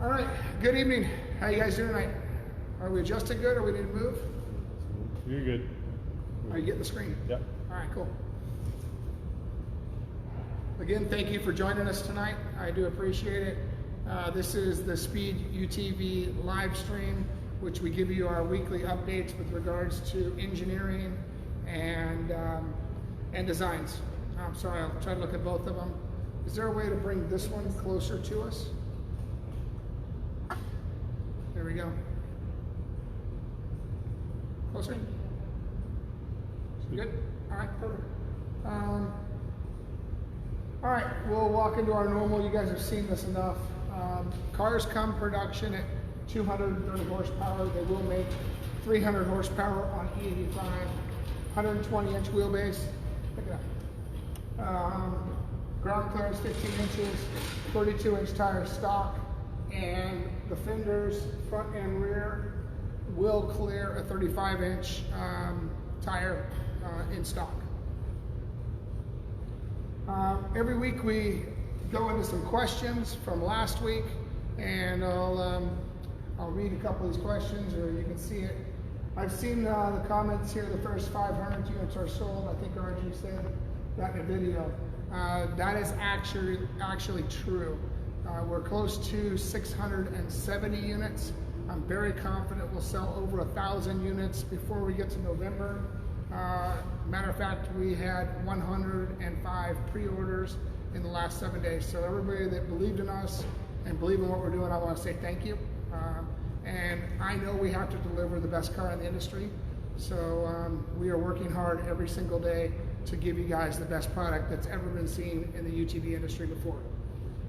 All right, good evening. How you guys doing tonight? Are we adjusted good or we need to move? You're good. Are you getting the screen? Yep. All right, cool. Again, thank you for joining us tonight. I do appreciate it. This is the Speed UTV live stream, which we give you our weekly updates with regards to engineering and designs. I'm sorry, I'll try to look at both of them. Is there a way to bring this one closer to us? There we go. Closer? Good? All right, perfect. All right, we'll walk into our normal. You guys have seen this enough. Cars come production at 230 horsepower. They will make 300 horsepower on E85, 120-inch wheelbase. Look at that. Ground clearance 15 inches, 32-inch tire stock, and the fenders, front and rear, will clear a 35-inch tire in stock. Every week we go into some questions from last week, and I'll read a couple of these questions, or you can see it. I've seen the comments here. The first 500 units are sold. I think RG said that in a video. That is actually true. We're close to 670 units. I'm very confident we'll sell over 1,000 units before we get to November. Matter of fact, we had 105 pre-orders in the last 7 days. So everybody that believed in us and believe in what we're doing, I want to say thank you. And I know we have to deliver the best car in the industry. So we are working hard every single day to give you guys the best product that's ever been seen in the UTV industry before.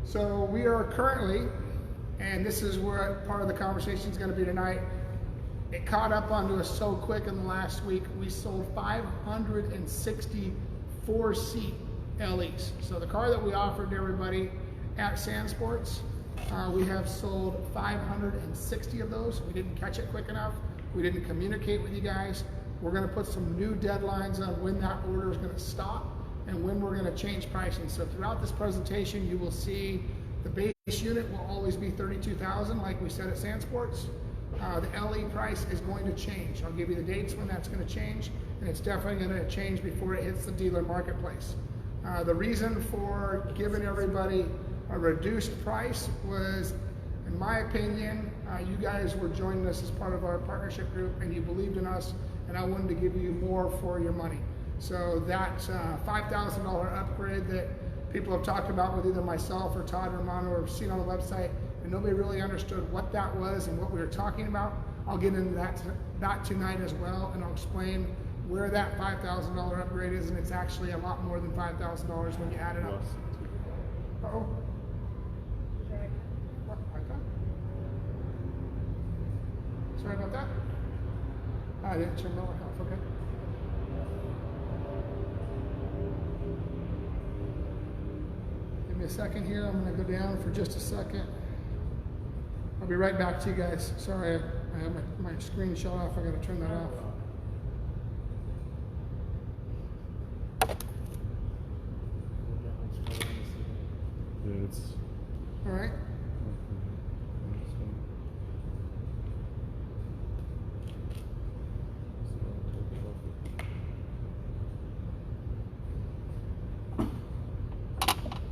So we are currently, and this is where part of the conversation is going to be tonight, it caught up onto us so quick in the last week. We sold 564 seat LEs. So the car that we offered to everybody at Sand Sports, we have sold 560 of those. We didn't catch it quick enough. We didn't communicate with you guys. We're going to put some new deadlines on when that order is going to stop and when we're going to change pricing. So throughout this presentation, you will see the base unit will always be $32,000, like we said at Sand Sports. The LE price is going to change. I'll give you the dates when that's going to change, and it's definitely going to change before it hits the dealer marketplace. The reason for giving everybody a reduced price was, in my opinion, you guys were joining us as part of our partnership group, and you believed in us, and I wanted to give you more for your money. So that $5,000 upgrade that people have talked about with either myself or Todd Romano or seen on the website, and nobody really understood what that was and what we were talking about. I'll get into that tonight as well, and I'll explain where that $5,000 upgrade is, and it's actually a lot more than $5,000 when you add it up. Uh-oh. Sorry about that. I didn't turn my light off, okay. Give me a second here. I'm going to go down for just a second. I'll be right back to you guys. Sorry, I have my screen shut off. I got to turn that off. Yeah, it's all right.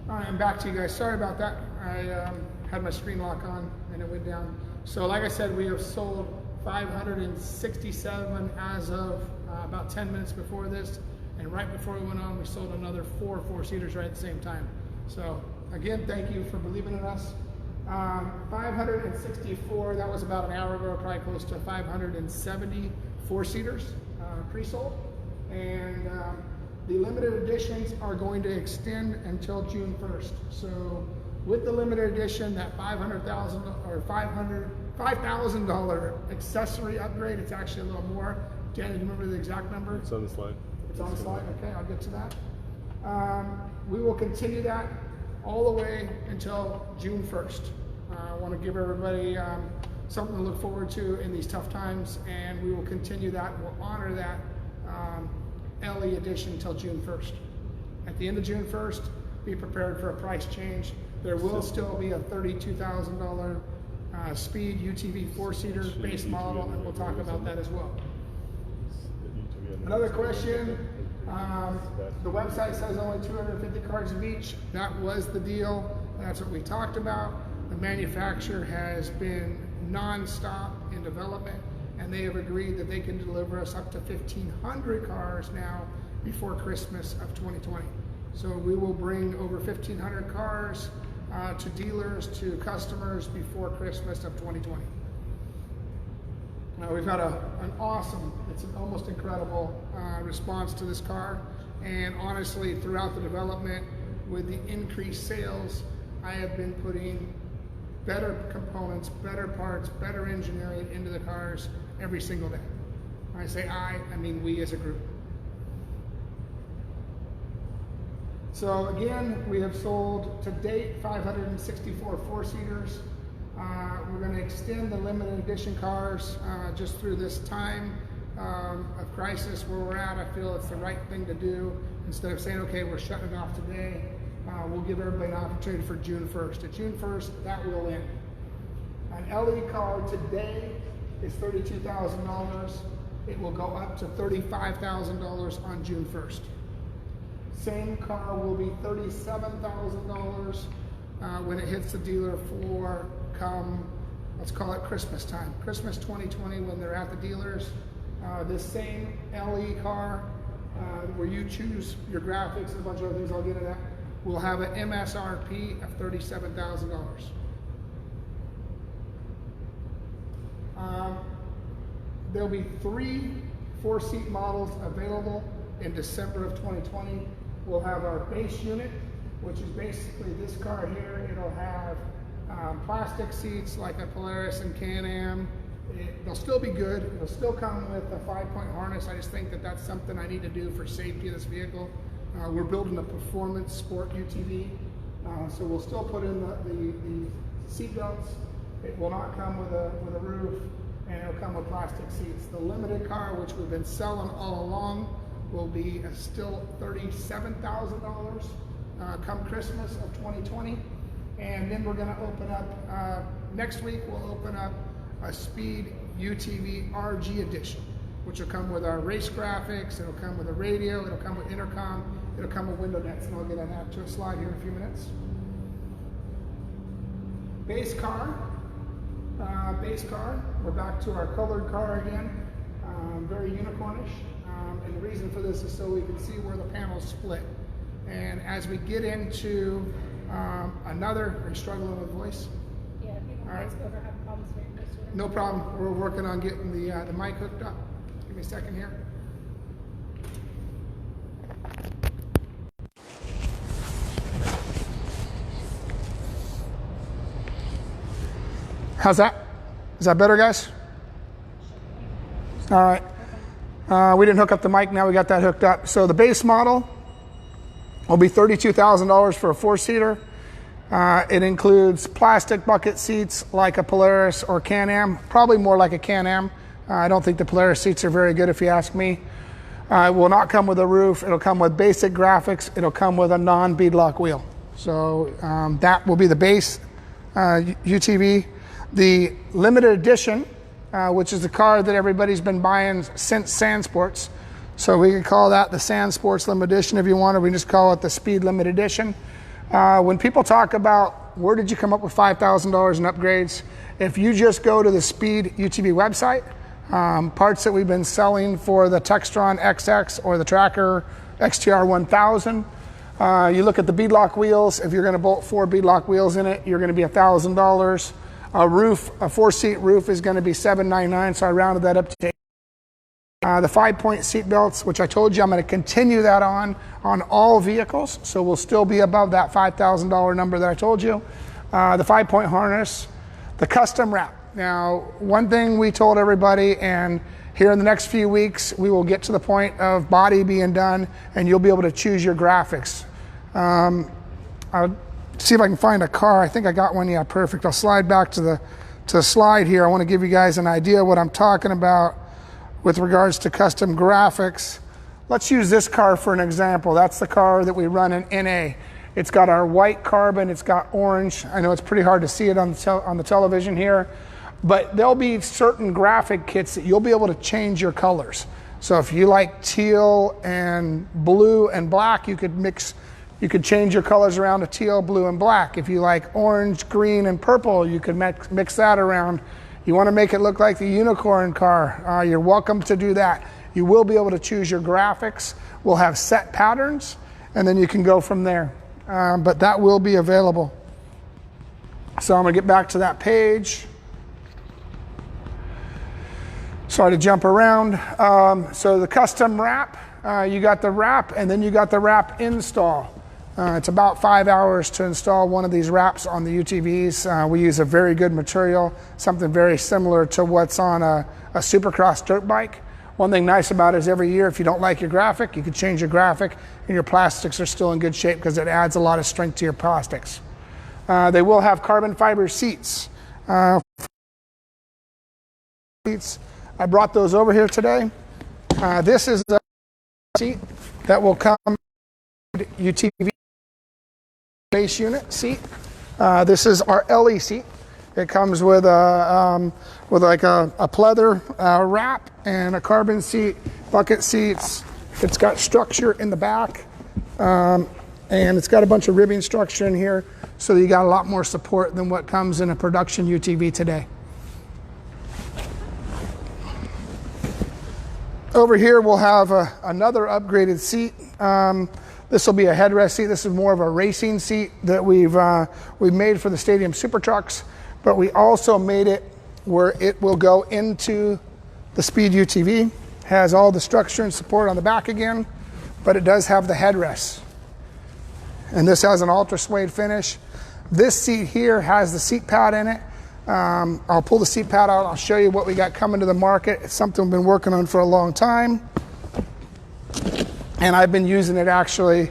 All right, I'm back to you guys. Sorry about that. I had my screen lock on and it went down. So like I said, we have sold 567 as of about 10 minutes before this. And right before we went on, we sold another 4 four-seaters right at the same time. So again, thank you for believing in us. 564, that was about an hour ago, probably close to 570 four-seaters pre-sold. And the limited editions are going to extend until June 1st. So with the limited edition, that $5,000 accessory upgrade, it's actually a little more. Dan, do you remember the exact number? It's on the slide. It's on the slide, okay, I'll get to that. We will continue that all the way until June 1st. I want to give everybody something to look forward to in these tough times, and we will continue that. We'll honor that LE edition until June 1st. At the end of June 1st, be prepared for a price change. There will still be a $32,000 Speed UTV 4-seater base model, and we'll talk about that as well. Another question, the website says only 250 cars of each. That was the deal. That's what we talked about. The manufacturer has been non-stop in development, and they have agreed that they can deliver us up to 1,500 cars now before Christmas of 2020. So we will bring over 1,500 cars to dealers, to customers before Christmas of 2020. We've had an awesome, it's an almost incredible response to this car. And honestly, throughout the development, with the increased sales, I have been putting better components, better parts, better engineering into the cars every single day. When I say I mean we as a group. So again, we have sold to date 564 4-seaters. We're going to extend the limited edition cars just through this time of crisis where we're at. I feel it's the right thing to do. Instead of saying, okay, we're shutting it off today, we'll give everybody an opportunity for June 1st. At June 1st, that will end. An LE car today is $32,000. It will go up to $35,000 on June 1st. Same car will be $37,000 when it hits the dealer for come, let's call it Christmas time. Christmas 2020 when they're at the dealers. This same LE car where you choose your graphics and a bunch of other things, I'll get into that, will have an MSRP of $37,000. There'll be 3 4-seat models available in December of 2020. We'll have our base unit, which is basically this car here. It'll have plastic seats like a Polaris and Can-Am. They'll still be good. It'll still come with a 5-point harness. I just think that that's something I need to do for safety of this vehicle. We're building a performance sport UTV, so we'll still put in the seat belts. It will not come with a roof, and it'll come with plastic seats. The limited car, which we've been selling all along, will be still $37,000 come Christmas of 2020. And then we're going to open up, next week we'll open up a Speed UTV RG Edition, which will come with our race graphics, it'll come with a radio, it'll come with intercom, it'll come with window nets, and I'll get on that to a slide here in a few minutes. Base car, we're back to our colored car again, very unicornish. And the reason for this is so we can see where the panels split. And as we get into are you struggling with voice? Yeah, people All right. over have problems hearing this one. No problem. We're working on getting the mic hooked up. Give me a second here. How's that? Is that better, guys? All right. We didn't hook up the mic. Now we got that hooked up. So the base model will be $32,000 for a 4-seater. It includes plastic bucket seats like a Polaris or Can-Am, probably more like a Can-Am. I don't think the Polaris seats are very good if you ask me. It will not come with a roof. It'll come with basic graphics. It'll come with a non-beadlock wheel. So that will be the base UTV. The limited edition, which is the car that everybody's been buying since Sand Sports. So we can call that the Sand Sports Limited Edition if you want, or we can just call it the Speed Limited Edition. When people talk about where did you come up with $5,000 in upgrades, if you just go to the Speed UTV website, parts that we've been selling for the Textron XX or the Tracker XTR 1000, you look at the beadlock wheels. If you're going to bolt 4 beadlock wheels in it, you're going to be $1,000. A roof, a 4-seat roof is going to be $799, so I rounded that up to 8. The 5-point seat belts, which I told you I'm going to continue that on all vehicles, so we'll still be above that $5,000 number that I told you. The 5-point harness, the custom wrap. Now, one thing we told everybody, and here in the next few weeks, we will get to the point of body being done, and you'll be able to choose your graphics. I'll see if I can find a car. I think I got one. Yeah, perfect. I'll slide back to the slide here. I want to give you guys an idea of what I'm talking about with regards to custom graphics. Let's use this car for an example. That's the car that we run in NA. It's got our white carbon, it's got orange. I know it's pretty hard to see it on the television here, but there'll be certain graphic kits that you'll be able to change your colors. So if you like teal and blue and black, you could change your colors around to teal, blue, and black. If you like orange, green, and purple, you could mix that around. You want to make it look like the unicorn car, you're welcome to do that. You will be able to choose your graphics. We'll have set patterns, and then you can go from there. But that will be available. So I'm gonna get back to that page. Sorry to jump around. So the custom wrap, you got the wrap, and then you got the wrap install. It's about 5 hours to install one of these wraps on the UTVs. We use a very good material, something very similar to what's on a Supercross dirt bike. One thing nice about it is every year, if you don't like your graphic, you can change your graphic, and your plastics are still in good shape because it adds a lot of strength to your plastics. They will have carbon fiber seats. I brought those over here today. This is the seat that will come UTV base unit seat. This is our LE seat. It comes with a pleather wrap and a carbon seat, bucket seats. It's got structure in the back, and it's got a bunch of ribbing structure in here, so you got a lot more support than what comes in a production UTV today. Over here we'll have another upgraded seat. This will be a headrest seat. This is more of a racing seat that we've made for the stadium super trucks, but we also made it where it will go into the Speed UTV. Has all the structure and support on the back again, but it does have the headrest. And this has an ultra suede finish. This seat here has the seat pad in it. I'll pull the seat pad out. I'll show you what we got coming to the market. It's something we've been working on for a long time. And I've been using it actually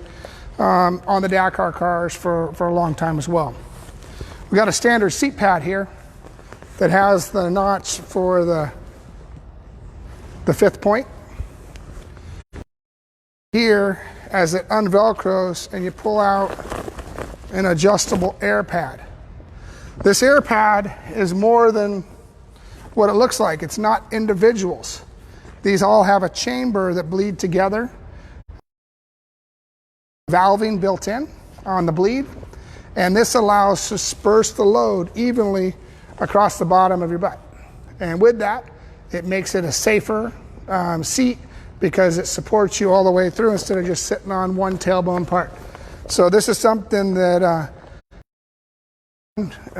on the Dakar cars for a long time as well. We got a standard seat pad here that has the notch for the fifth point. Here, as it unvelcros and you pull out an adjustable air pad. This air pad is more than what it looks like. It's not individuals. These all have a chamber that bleed together. Valving built in on the bleed, and this allows to disperse the load evenly across the bottom of your butt. And with that, it makes it a safer seat because it supports you all the way through instead of just sitting on one tailbone part. So this is something that I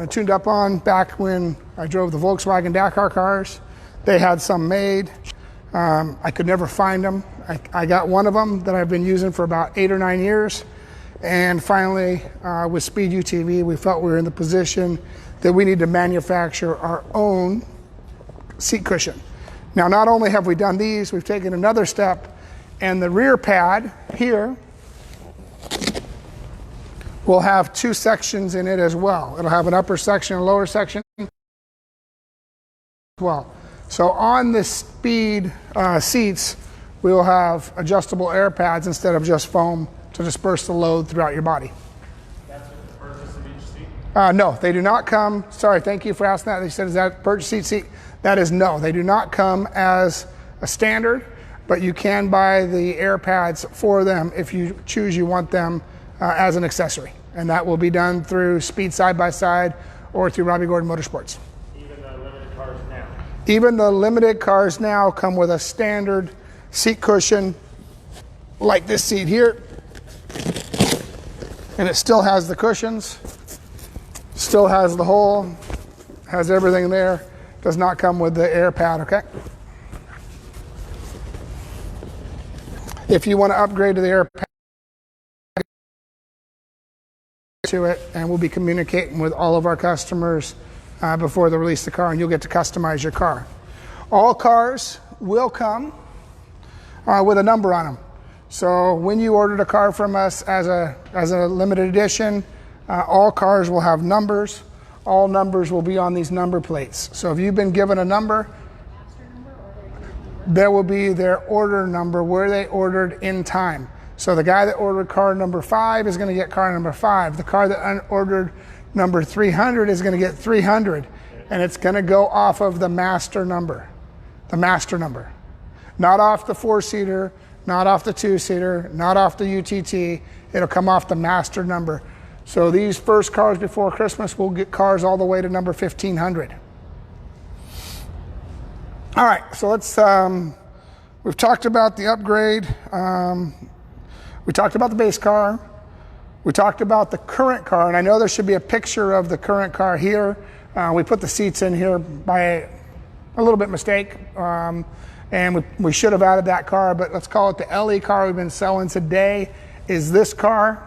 tuned up on back when I drove the Volkswagen Dakar cars. They had some made. I could never find them. I got one of them that I've been using for about 8 or 9 years. And finally, with Speed UTV, we felt we were in the position that we need to manufacture our own seat cushion. Now, not only have we done these, we've taken another step, and the rear pad here will have 2 sections in it as well. It'll have an upper section and lower section as well. So on the Speed seats, we will have adjustable air pads instead of just foam to disperse the load throughout your body. That's with the purchase of each seat? No, they do not come. Sorry, thank you for asking that. They said, is that purchase seat? That is no. They do not come as a standard, but you can buy the air pads for them if you choose you want them as an accessory. And that will be done through Speed Side by Side or through Robby Gordon Motorsports. Even the limited cars now? Even the limited cars now come with a standard seat cushion like this seat here. And it still has the cushions, still has the hole, has everything there. Does not come with the air pad, okay? If you want to upgrade to the air pad, to it, and we'll be communicating with all of our customers before they release the car, and you'll get to customize your car. All cars will come with a number on them. So when you ordered a car from us as a limited edition, all cars will have numbers. All numbers will be on these number plates. So if you've been given a number, there will be their order number where they ordered in time. So the guy that ordered car number 5 is going to get car number 5. The car that ordered number 300 is going to get 300. And it's going to go off of the master number. The master number. Not off the 4-seater, not off the 2-seater, not off the UTT. It'll come off the master number. So these first cars before Christmas will get cars all the way to number 1500. All right, so let's, we've talked about the upgrade. We talked about the base car. We talked about the current car, and I know there should be a picture of the current car here. We put the seats in here by a little bit mistake, and we should have added that car, but let's call it the LE car we've been selling today is this car.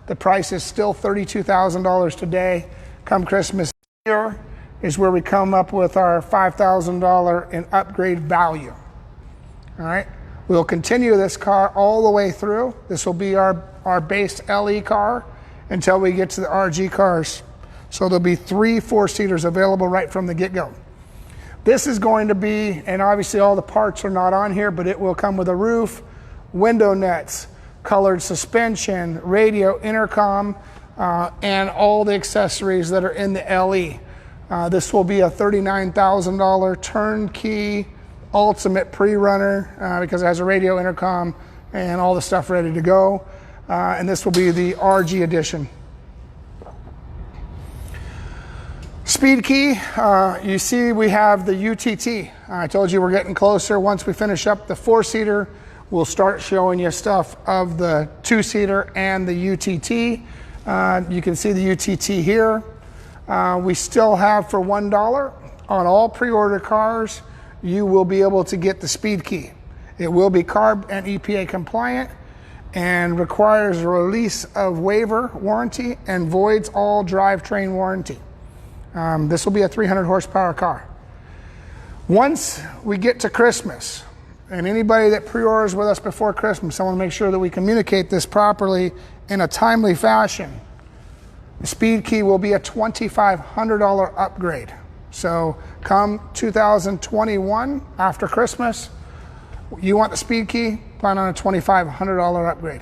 The price is still $32,000 today. Come Christmas here is where we come up with our $5,000 in upgrade value. All right. We'll continue this car all the way through. This will be our base LE car until we get to the RG cars. So there'll be 3 4-seaters available right from the get-go. This is going to be, and obviously all the parts are not on here, but it will come with a roof, window nets, colored suspension, radio, intercom, and all the accessories that are in the LE. This will be a $39,000 turnkey ultimate pre-runner because it has a radio, intercom, and all the stuff ready to go. And this will be the RG edition. Speed key, you see we have the UTT. I told you we're getting closer. Once we finish up the 4-seater, we'll start showing you stuff of the 2-seater and the UTT. You can see the UTT here. We still have for $1 on all pre-order cars, you will be able to get the speed key. It will be CARB and EPA compliant and requires a release of waiver warranty and voids all drivetrain warranty. This will be a 300 horsepower car. Once we get to Christmas, and anybody that pre-orders with us before Christmas, I want to make sure that we communicate this properly in a timely fashion. The speed key will be a $2,500 upgrade. So come 2021, after Christmas, you want the speed key, plan on a $2,500 upgrade.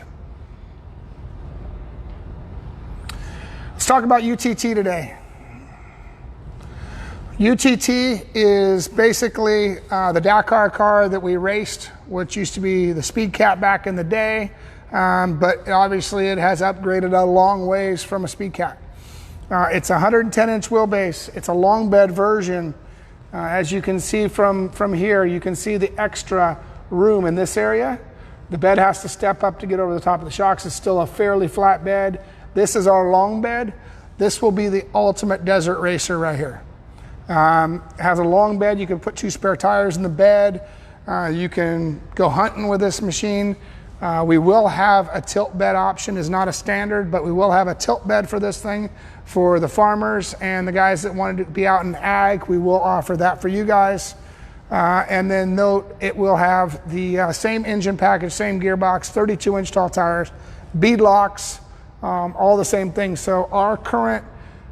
Let's talk about UTT today. UTT is basically the Dakar car that we raced, which used to be the Speed Cat back in the day, but obviously it has upgraded a long ways from a Speed Cat. It's a 110-inch wheelbase. It's a long bed version. As you can see from here, you can see the extra room in this area. The bed has to step up to get over the top of the shocks. It's still a fairly flat bed. This is our long bed. This will be the ultimate desert racer right here. It has a long bed. You can put 2 spare tires in the bed. You can go hunting with this machine. We will have a tilt bed option. Is not a standard, but we will have a tilt bed for this thing for the farmers and the guys that wanted to be out in ag. We will offer that for you guys. And then note, it will have the same engine package, same gearbox, 32-inch tall tires, beadlocks, all the same things. So our current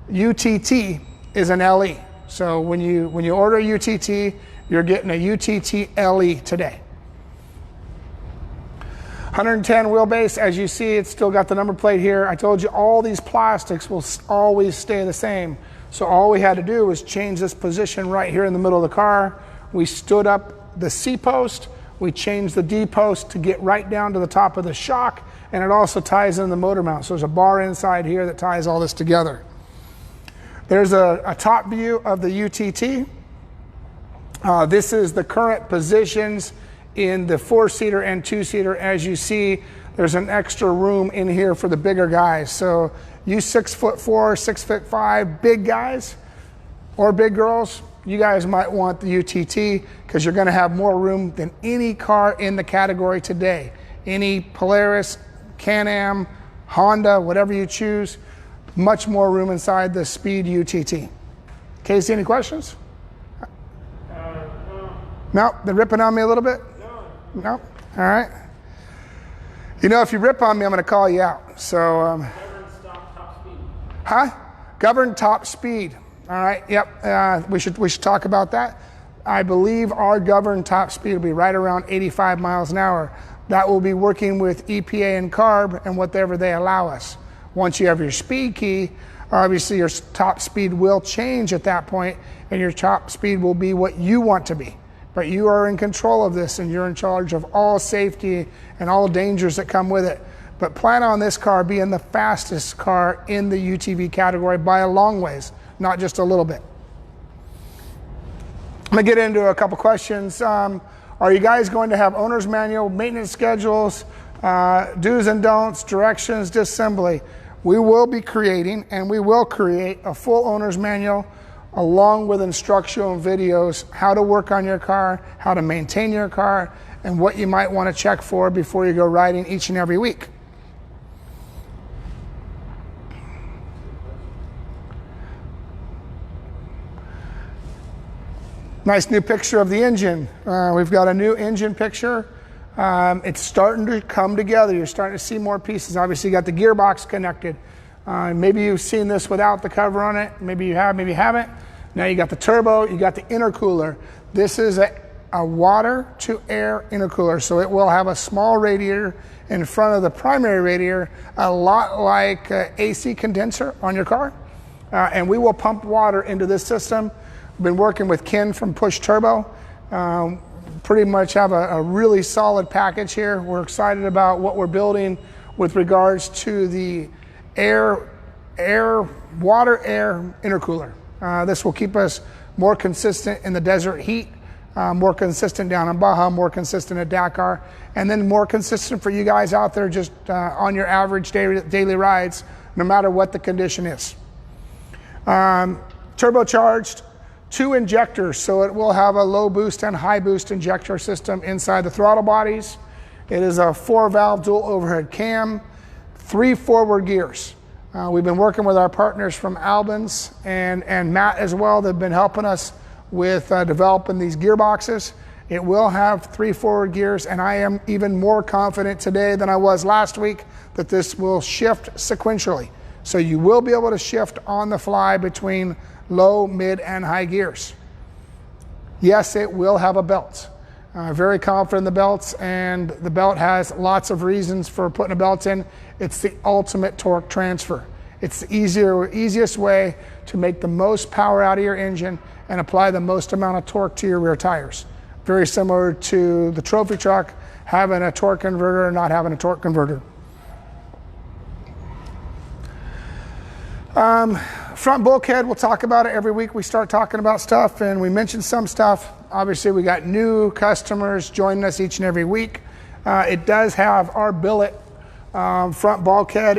UTT is an LE. So when you order a UTT, you're getting a UTT LE today. 110 wheelbase, as you see, it's still got the number plate here. I told you all these plastics will always stay the same. So all we had to do was change this position right here in the middle of the car. We stood up the C post, we changed the D post to get right down to the top of the shock, and it also ties in the motor mount. So there's a bar inside here that ties all this together. There's a top view of the UTT. This is the current positions in the 4-seater and 2-seater. As you see, there's an extra room in here for the bigger guys. So you 6'4", 6'5", big guys or big girls, you guys might want the UTT because you're gonna have more room than any car in the category today. Any Polaris, Can-Am, Honda, whatever you choose, much more room inside the Speed UTT. Casey, any questions? No, they're ripping on me a little bit? No? All right. You know, if you rip on me, I'm going to call you out. So, Govern stop top speed. Huh? Govern top speed. All right. Yep. We should talk about that. I believe our govern top speed will be right around 85 miles an hour. That will be working with EPA and CARB and whatever they allow us. Once you have your speed key, obviously your top speed will change at that point, and your top speed will be what you want to be. But you are in control of this, and you're in charge of all safety and all dangers that come with it. But plan on this car being the fastest car in the UTV category by a long ways, not just a little bit. I'm gonna get into a couple questions. Are you guys going to have owner's manual, maintenance schedules, do's and don'ts, directions, disassembly? We will be creating, and we will create a full owner's manual along with instructional videos, how to work on your car, how to maintain your car, and what you might want to check for before you go riding each and every week. Nice new picture of the engine. We've got a new engine picture. It's starting to come together. You're starting to see more pieces. Obviously, you got the gearbox connected. Maybe you've seen this without the cover on it. Maybe you have, maybe you haven't. Now you got the turbo, you got the intercooler. This is a water to air intercooler. So it will have a small radiator in front of the primary radiator, a lot like AC condenser on your car. And we will pump water into this system. Been working with Ken from Push Turbo. Pretty much have a really solid package here. We're excited about what we're building with regards to the water-air intercooler. This will keep us more consistent in the desert heat, more consistent down in Baja, more consistent at Dakar, and then more consistent for you guys out there just on your average daily rides, no matter what the condition is. Turbocharged. 2 injectors, so it will have a low boost and high boost injector system inside the throttle bodies. It is a 4-valve dual overhead cam, 3 forward gears. We've been working with our partners from Albans and Matt as well. They've been helping us with developing these gearboxes. It will have 3 forward gears, and I am even more confident today than I was last week that this will shift sequentially. So you will be able to shift on the fly between low, mid, and high gears. Yes, it will have a belt. Very confident in the belts, and the belt has lots of reasons for putting a belt in. It's the ultimate torque transfer. It's the easiest way to make the most power out of your engine and apply the most amount of torque to your rear tires. Very similar to the trophy truck, having a torque converter and not having a torque converter. Front bulkhead, we'll talk about it every week. We start talking about stuff, and we mentioned some stuff. Obviously, we got new customers joining us each and every week. It does have our billet front bulkhead.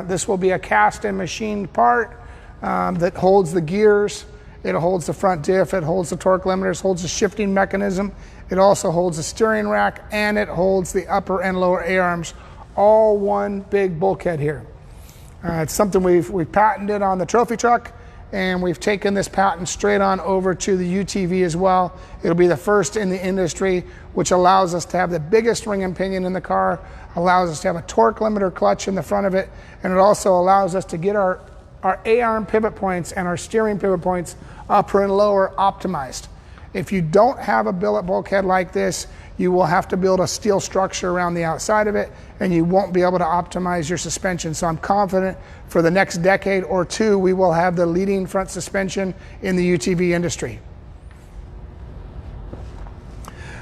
This will be a cast and machined part that holds the gears. It holds the front diff, it holds the torque limiters, holds the shifting mechanism. It also holds the steering rack, and it holds the upper and lower A-arms, all one big bulkhead here. It's something we've patented on the trophy truck, and we've taken this patent straight on over to the UTV as well. It'll be the first in the industry, which allows us to have the biggest ring and pinion in the car, allows us to have a torque limiter clutch in the front of it, and it also allows us to get our A-arm pivot points and our steering pivot points upper and lower optimized. If you don't have a billet bulkhead like this, you will have to build a steel structure around the outside of it, and you won't be able to optimize your suspension. So I'm confident for the next decade or two, we will have the leading front suspension in the UTV industry.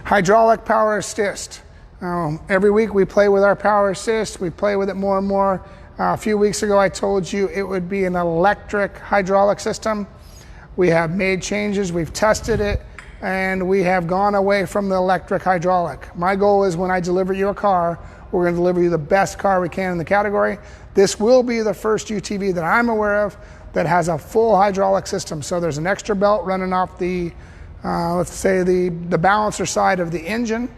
Hydraulic power assist. Every week we play with our power assist. We play with it more and more. A few weeks ago, I told you it would be an electric hydraulic system. We have made changes, we've tested it, and we have gone away from the electric hydraulic. My goal is when I deliver you a car, we're going to deliver you the best car we can in the category. This will be the first UTV that I'm aware of that has a full hydraulic system. So there's an extra belt running off the, let's say the balancer side of the engine.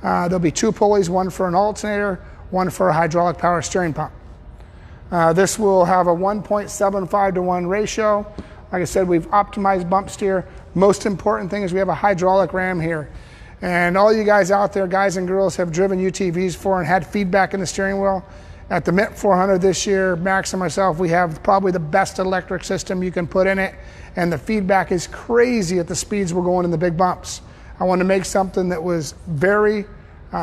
There'll be 2 pulleys, one for an alternator, one for a hydraulic power steering pump. This will have a 1.75 to 1 ratio. Like I said, we've optimized bump steer. Most important thing is we have a hydraulic ram here. And all you guys out there, guys and girls, have driven UTVs for and had feedback in the steering wheel. At the Mint 400 this year, Max and myself, we have probably the best electric system you can put in it. And the feedback is crazy at the speeds we're going in the big bumps. I wanted to make something that was very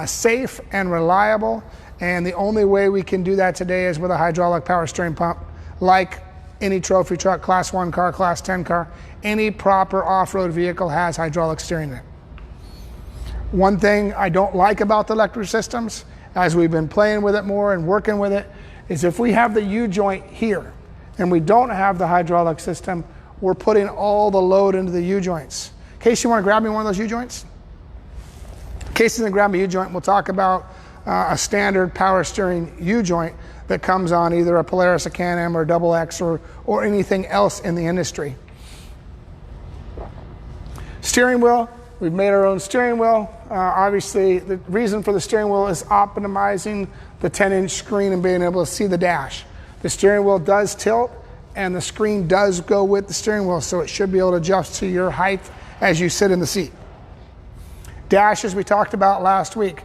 safe and reliable. And the only way we can do that today is with a hydraulic power steering pump, like any trophy truck, class 1 car, class 10 car. Any proper off-road vehicle has hydraulic steering in it. One thing I don't like about the electric systems, as we've been playing with it more and working with it, is if we have the U-joint here and we don't have the hydraulic system, we're putting all the load into the U-joints. Casey, you want to grab me one of those U-joints? Casey's gonna grab me a U-joint. We'll talk about a standard power steering U-joint that comes on either a Polaris, a Can-Am, or a Double X, or anything else in the industry. Steering wheel, we've made our own steering wheel. Obviously, the reason for the steering wheel is optimizing the 10-inch screen and being able to see the dash. The steering wheel does tilt, and the screen does go with the steering wheel, so it should be able to adjust to your height as you sit in the seat. Dash, as we talked about last week,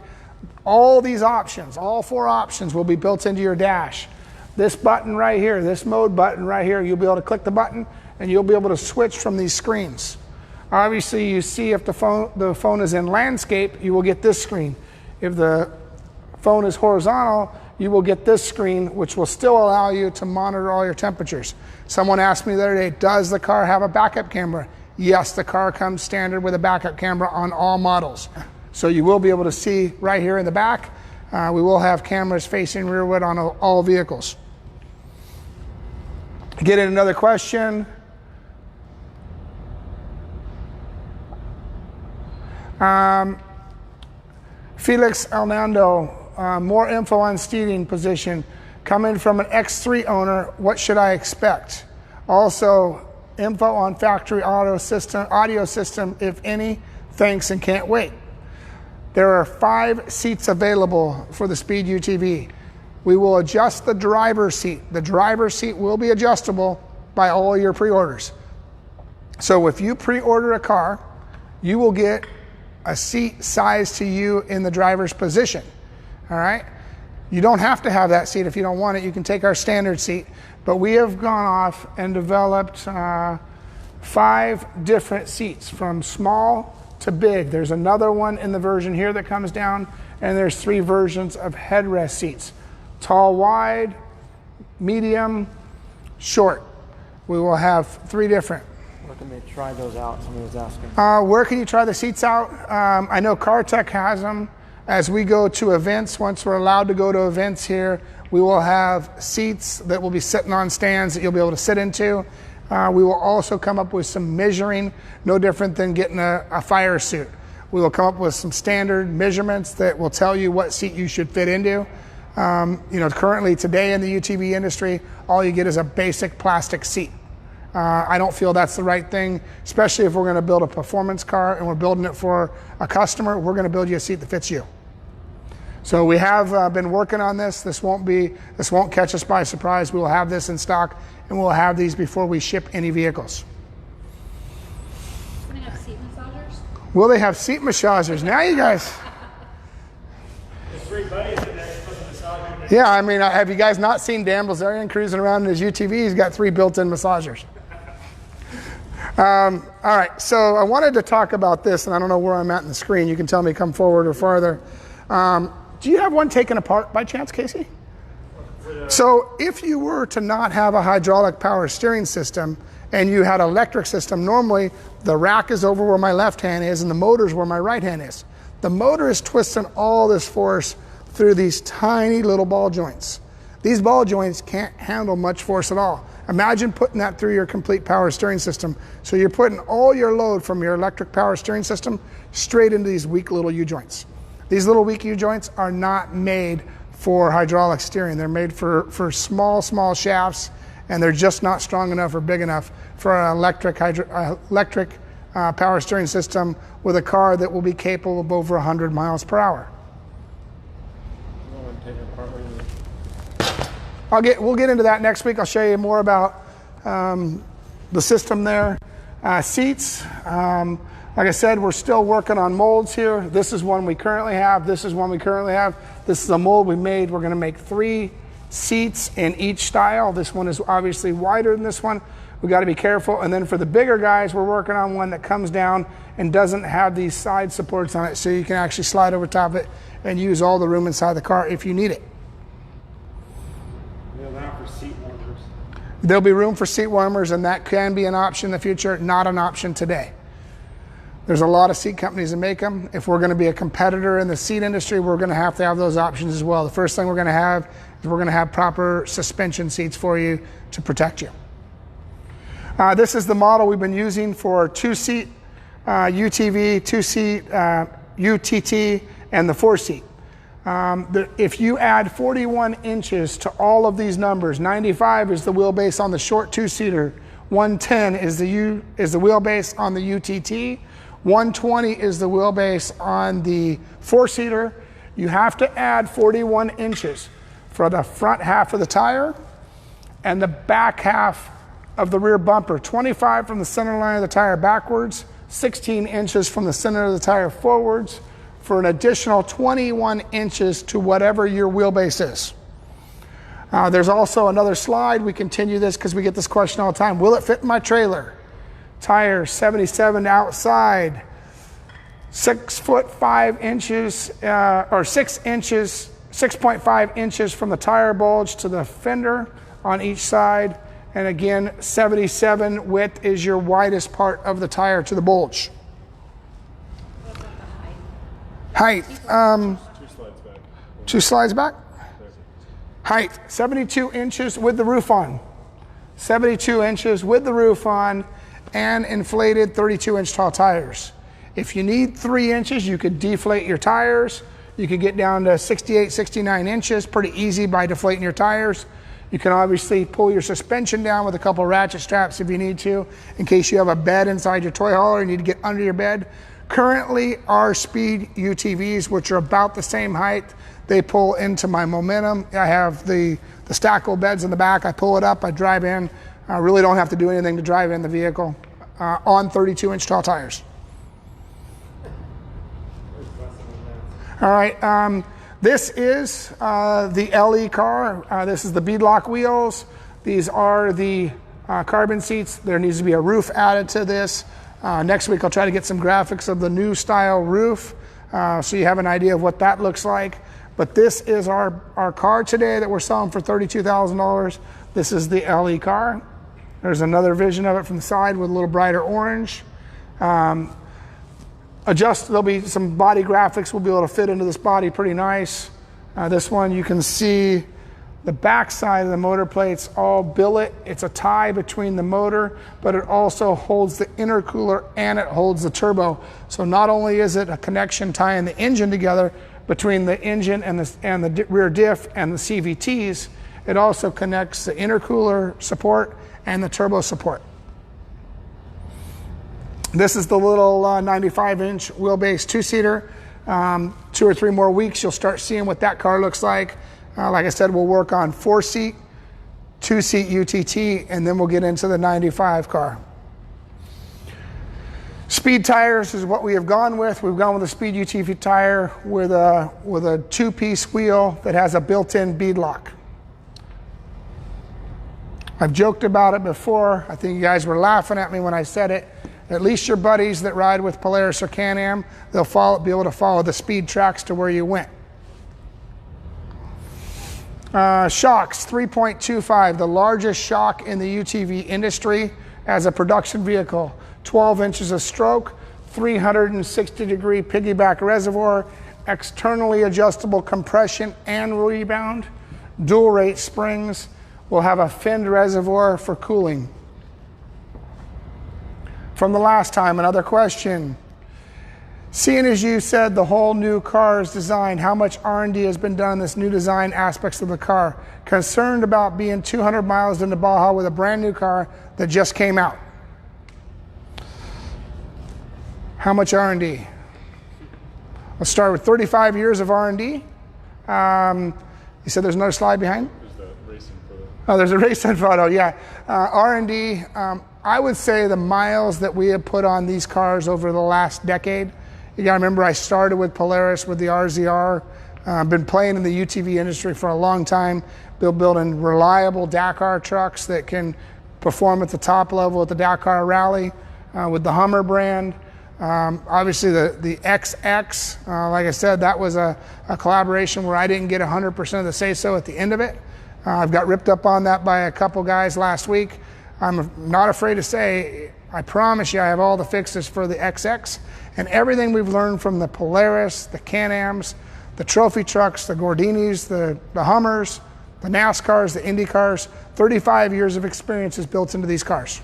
all these options, all 4 options will be built into your dash. This button right here, this mode button right here, you'll be able to click the button and you'll be able to switch from these screens. Obviously, you see if the phone is in landscape, you will get this screen. If the phone is horizontal, you will get this screen, which will still allow you to monitor all your temperatures. Someone asked me the other day, does the car have a backup camera? Yes, the car comes standard with a backup camera on all models. So you will be able to see right here in the back. We will have cameras facing rearward on all vehicles. Get in another question. Felix Hernando, more info on seating position. Coming from an X3 owner, what should I expect? Also, info on factory audio system, if any. Thanks and can't wait. There are 5 seats available for the Speed UTV. We will adjust the driver's seat. The driver's seat will be adjustable by all your pre-orders. So if you pre-order a car, you will get a seat sized to you in the driver's position, all right? You don't have to have that seat if you don't want it. You can take our standard seat, but we have gone off and developed 5 different seats from small to big. There's another one in the version here that comes down, and there's 3 versions of headrest seats. Tall, wide, medium, short. We will have 3 different. Where can they try those out? Somebody was asking. Where can you try the seats out? I know CarTech has them. As we go to events, once we're allowed to go to events here, we will have seats that will be sitting on stands that you'll be able to sit into. We will also come up with some measuring, no different than getting a fire suit. We will come up with some standard measurements that will tell you what seat you should fit into. Currently today in the UTV industry, all you get is a basic plastic seat. I don't feel that's the right thing, especially if we're going to build a performance car and we're building it for a customer. We're going to build you a seat that fits you. So we have been working on this. This won't catch us by surprise. We will have this in stock, and we'll have these before we ship any vehicles. Will they have seat massagers? Will they have seat massagers? Now you guys. There's 3 buddies in there supposed to massage you. Yeah, I mean, have you guys not seen Dan Bilzerian cruising around in his UTV? He's got 3 built-in massagers. All right, so I wanted to talk about this, and I don't know where I'm at in the screen. You can tell me come forward or farther. Do you have one taken apart by chance, Casey? So if you were to not have a hydraulic power steering system and you had an electric system, normally the rack is over where my left hand is and the motor is where my right hand is. The motor is twisting all this force through these tiny little ball joints. These ball joints can't handle much force at all. Imagine putting that through your complete power steering system. So you're putting all your load from your electric power steering system straight into these weak little U-joints. These little weak U-joints are not made for hydraulic steering. They're made for small shafts, and they're just not strong enough or big enough for an electric power steering system with a car that will be capable of over 100 miles per hour. We'll get into that next week. I'll show you more about the system there. Seats. Like I said, we're still working on molds here. This is one we currently have. This is one we currently have. This is a mold we made. We're going to make 3 seats in each style. This one is obviously wider than this one. We got to be careful. And then for the bigger guys, we're working on one that comes down and doesn't have these side supports on it, so you can actually slide over top of it and use all the room inside the car if you need it. They allow for seat warmers. There'll be room for seat warmers, and that can be an option in the future, not an option today. There's a lot of seat companies that make them. If we're going to be a competitor in the seat industry, we're going to have those options as well. The first thing we're going to have is we're going to have proper suspension seats for you to protect you. This is the model we've been using for 2-seat UTV, 2-seat UTT, and the 4-seat. If you add 41 inches to all of these numbers, 95 is the wheelbase on the short 2-seater, 110 is the wheelbase on the UTT, 120 is the wheelbase on the 4-seater. You have to add 41 inches for the front half of the tire and the back half of the rear bumper. 25 from the center line of the tire backwards, 16 inches from the center of the tire forwards, for an additional 21 inches to whatever your wheelbase is. There's also another slide. We continue this because we get this question all the time. Will it fit in my trailer? Tire 77 outside, 6'5" or 6 inches, 6.5 inches from the tire bulge to the fender on each side. And again, 77 width is your widest part of the tire to the bulge. Height, 2 slides back. 2 slides back. Height, 72 inches with the roof on. 72 inches with the roof on and inflated 32-inch tall tires. If you need 3 inches, you could deflate your tires. You could get down to 68, 69 inches, pretty easy by deflating your tires. You can obviously pull your suspension down with a couple ratchet straps if you need to, in case you have a bed inside your toy hauler and you need to get under your bed. Currently, our Speed UTVs, which are about the same height, they pull into my Momentum. I have the stackable beds in the back. I pull it up, I drive in. I really don't have to do anything to drive in the vehicle on 32-inch tall tires. All right, this is the LE car. This is the beadlock wheels. These are the carbon seats. There needs to be a roof added to this. Next week I'll try to get some graphics of the new style roof so you have an idea of what that looks like. But this is our car today that we're selling for $32,000. This is the LE car. There's another vision of it from the side with a little brighter orange. There'll be some body graphics. We'll be able to fit into this body pretty nice. This one you can see the back side of the motor plate's all billet. It's a tie between the motor, but it also holds the intercooler and it holds the turbo. So not only is it a connection tying the engine together between the engine and the rear diff and the CVTs, it also connects the intercooler support and the turbo support. This is the little 95-inch wheelbase 2-seater. 2 or 3 more weeks, you'll start seeing what that car looks like. Like I said, we'll work on 4-seat, 2-seat UTT, and then we'll get into the 95 car. Speed tires is what we have gone with. We've gone with a Speed UTV tire with a 2-piece wheel that has a built-in beadlock. I've joked about it before. I think you guys were laughing at me when I said it. At least your buddies that ride with Polaris or Can-Am, they'll be able to follow the speed tracks to where you went. Shocks, 3.25, the largest shock in the UTV industry as a production vehicle. 12 inches of stroke, 360-degree piggyback reservoir, externally adjustable compression and rebound, dual rate springs. We'll have a finned reservoir for cooling. From the last time, another question. Seeing as you said the whole new car is designed, how much R&D has been done in this new design aspects of the car? Concerned about being 200 miles into Baja with a brand new car that just came out. How much R&D? Let's start with 35 years of R&D. You said there's another slide behind? There's the racing photo. Oh, there's a racing photo, yeah. R&D, I would say the miles that we have put on these cars over the last decade. You gotta remember I started with Polaris with the RZR. Been playing in the UTV industry for a long time, building reliable Dakar trucks that can perform at the top level at the Dakar Rally with the Hummer brand. Obviously the XX, like I said, that was a collaboration where I didn't get 100% of the say-so at the end of it. I've got ripped up on that by a couple guys last week. I'm not afraid to say, I promise you I have all the fixes for the XX, and everything we've learned from the Polaris, the Can-Ams, the trophy trucks, the Gordinis, the Hummers, the NASCARs, the Indy cars. 35 years of experience is built into these cars.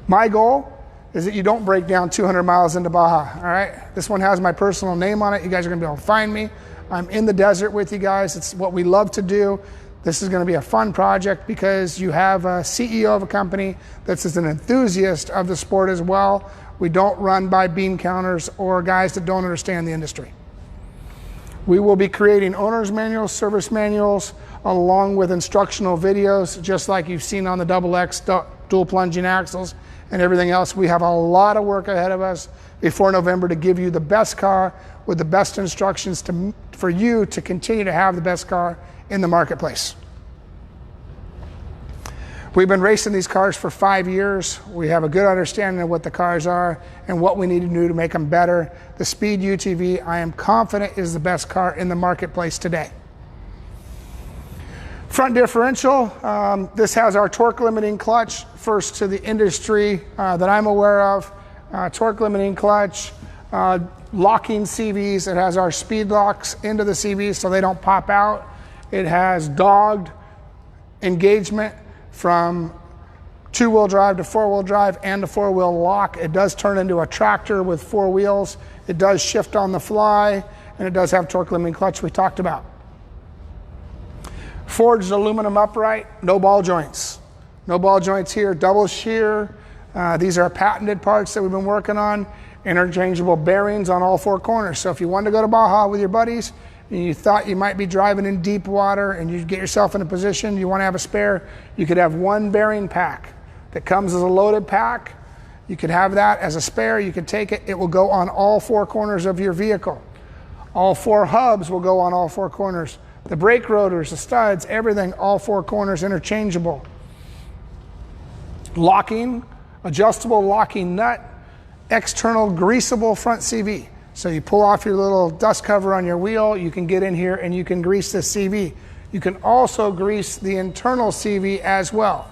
My goal is that you don't break down 200 miles into Baja, all right? This one has my personal name on it. You guys are gonna be able to find me. I'm in the desert with you guys. It's what we love to do. This is gonna be a fun project because you have a CEO of a company that's an enthusiast of the sport as well. We don't run by bean counters or guys that don't understand the industry. We will be creating owner's manuals, service manuals, along with instructional videos, just like you've seen on the XX dual plunging axles and everything else. We have a lot of work ahead of us before November to give you the best car with the best instructions for you to continue to have the best car in the marketplace. We've been racing these cars for 5 years. We have a good understanding of what the cars are and what we need to do to make them better. The Speed UTV, I am confident, is the best car in the marketplace today. Front differential, this has our torque limiting clutch, first to the industry that I'm aware of. Torque limiting clutch, locking CVs. It has our speed locks into the CVs so they don't pop out. It has dogged engagement from 2-wheel drive to 4-wheel drive and a 4-wheel lock. It does turn into a tractor with 4 wheels. It does shift on the fly, and it does have torque limiting clutch we talked about. Forged aluminum upright, no ball joints. No ball joints here, double shear. These are patented parts that we've been working on. Interchangeable bearings on all 4 corners. So if you wanted to go to Baja with your buddies and you thought you might be driving in deep water and you get yourself in a position you want to have a spare, you could have 1 bearing pack that comes as a loaded pack. You could have that as a spare. You could take it. It will go on all 4 corners of your vehicle. All 4 hubs will go on all 4 corners. The brake rotors, the studs, everything, all 4 corners interchangeable. Locking, adjustable locking nut, external greasable front CV. So you pull off your little dust cover on your wheel, you can get in here and you can grease the CV. You can also grease the internal CV as well.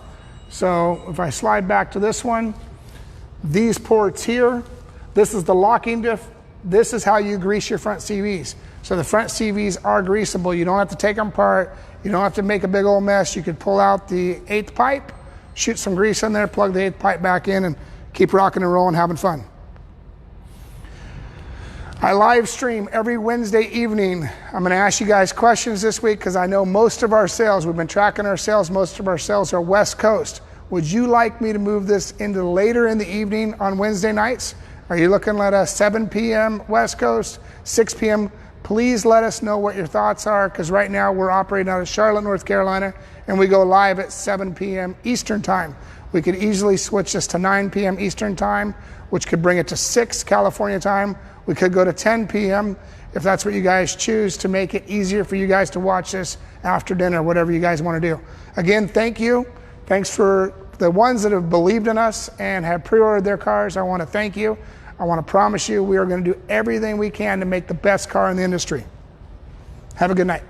So if I slide back to this one, these ports here, this is the locking diff. This is how you grease your front CVs. So the front CVs are greasable. You don't have to take them apart. You don't have to make a big old mess. You could pull out the 8th pipe, shoot some grease in there, plug the 8th pipe back in, and keep rocking and rolling, having fun. I live stream every Wednesday evening. I'm gonna ask you guys questions this week because I know most of our sales, we've been tracking our sales, most of our sales are West Coast. Would you like me to move this into later in the evening on Wednesday nights? Are you looking at a 7 p.m. West Coast, 6 p.m.? Please let us know what your thoughts are because right now we're operating out of Charlotte, North Carolina, and we go live at 7 p.m. Eastern time. We could easily switch this to 9 p.m. Eastern time, which could bring it to 6 California time. We could go to 10 p.m. if that's what you guys choose to make it easier for you guys to watch this after dinner, whatever you guys want to do. Again, thank you. Thanks for the ones that have believed in us and have pre-ordered their cars. I want to thank you. I want to promise you we are going to do everything we can to make the best car in the industry. Have a good night.